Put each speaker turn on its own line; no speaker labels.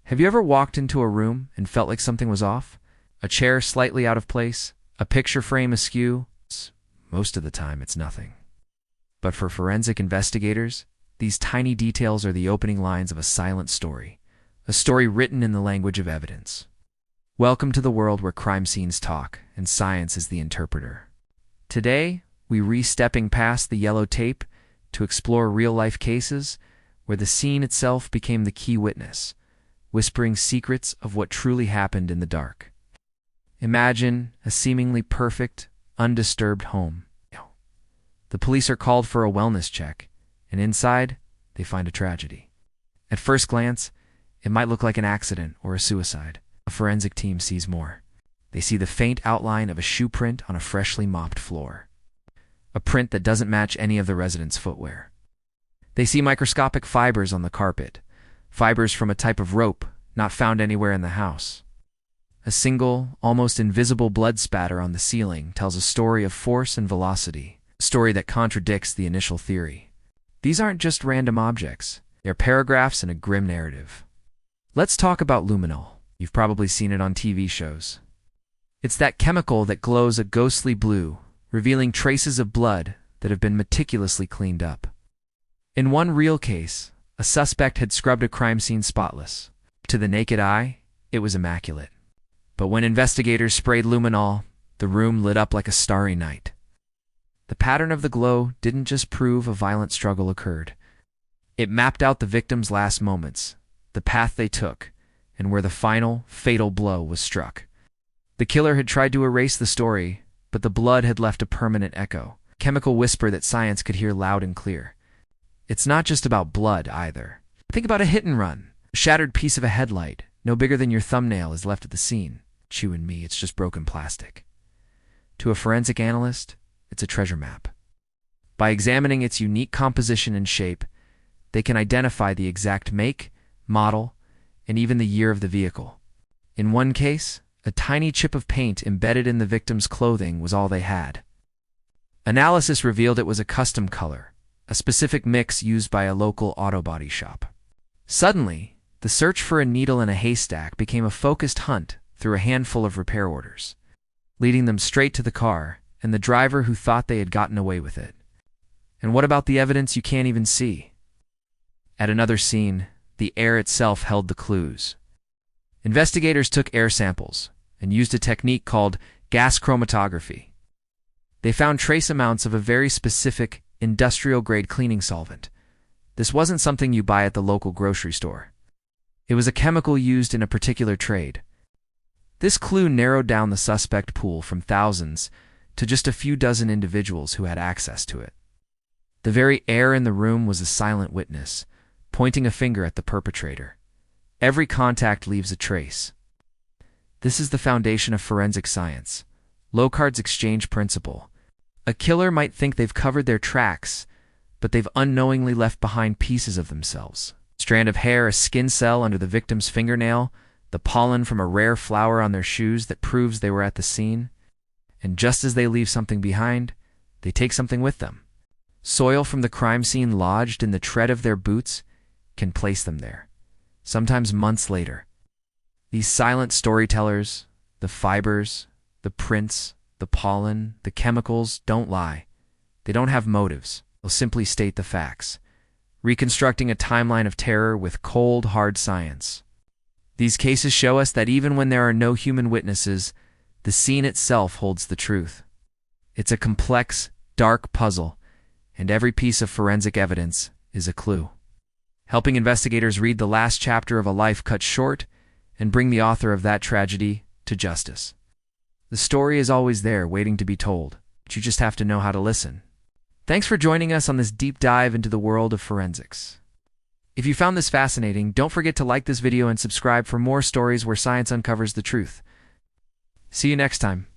Have you ever walked into a room and felt like something was off? A chair slightly out of place? A picture frame askew? Most of the time, it's nothing. But for forensic investigators, these tiny details are the opening lines of a silent story, a story written in the language of evidence. Welcome to the world where crime scenes talk and science is the interpreter. Today, we re-stepping past the yellow tape to explore real-life cases where the scene itself became the key witness, whispering secrets of what truly happened in the dark. Imagine a seemingly perfect, undisturbed home. The police are called for a wellness check, and inside, they find a tragedy. At first glance, it might look like an accident or a suicide. A forensic team sees more. They see the faint outline of a shoe print on a freshly mopped floor. A print that doesn't match any of the residents' footwear. They see microscopic fibers on the carpet, fibers from a type of rope not found anywhere in the house. A single, almost invisible blood spatter on the ceiling tells a story of force and velocity, a story that contradicts the initial theory. These aren't just random objects. They're paragraphs in a grim narrative. Let's talk about luminol. You've probably seen it on TV shows. It's that chemical that glows a ghostly blue, revealing traces of blood that have been meticulously cleaned up. In one real case, a suspect had scrubbed a crime scene spotless. To the naked eye, it was immaculate. But when investigators sprayed luminol, the room lit up like a starry night. The pattern of the glow didn't just prove a violent struggle occurred. It mapped out the victim's last moments, the path they took, and where the final, fatal blow was struck. The killer had tried to erase the story, but the blood had left a permanent echo, a chemical whisper that science could hear loud and clear. It's not just about blood, either. Think about a hit and run. A shattered piece of a headlight, no bigger than your thumbnail, is left at the scene. You and me, it's just broken plastic. To a forensic analyst, it's a treasure map. By examining its unique composition and shape, they can identify the exact make, model, and even the year of the vehicle. In one case, a tiny chip of paint embedded in the victim's clothing was all they had. Analysis revealed it was a custom color, a specific mix used by a local auto body shop. Suddenly, the search for a needle in a haystack became a focused hunt through a handful of repair orders, leading them straight to the car and the driver who thought they had gotten away with it. And what about the evidence you can't even see? At another scene, the air itself held the clues. Investigators took air samples and used a technique called gas chromatography. They found trace amounts of a very specific industrial-grade cleaning solvent. This wasn't something you buy at the local grocery store. It was a chemical used in a particular trade. This clue narrowed down the suspect pool from thousands to just a few dozen individuals who had access to it. The very air in the room was a silent witness, pointing a finger at the perpetrator. Every contact leaves a trace. This is the foundation of forensic science, Locard's exchange principle. A killer might think they've covered their tracks, but they've unknowingly left behind pieces of themselves. A strand of hair, a skin cell under the victim's fingernail, the pollen from a rare flower on their shoes that proves they were at the scene. And just as they leave something behind, they take something with them. Soil from the crime scene lodged in the tread of their boots can place them there, sometimes months later. These silent storytellers, the fibers, the prints, the pollen, the chemicals, don't lie. They don't have motives. They'll simply state the facts, reconstructing a timeline of terror with cold, hard science. These cases show us that even when there are no human witnesses, the scene itself holds the truth. It's a complex, dark puzzle, and every piece of forensic evidence is a clue, helping investigators read the last chapter of a life cut short and bring the author of that tragedy to justice. The story is always there, waiting to be told, but you just have to know how to listen. Thanks for joining us on this deep dive into the world of forensics. If you found this fascinating, don't forget to like this video and subscribe for more stories where science uncovers the truth. See you next time.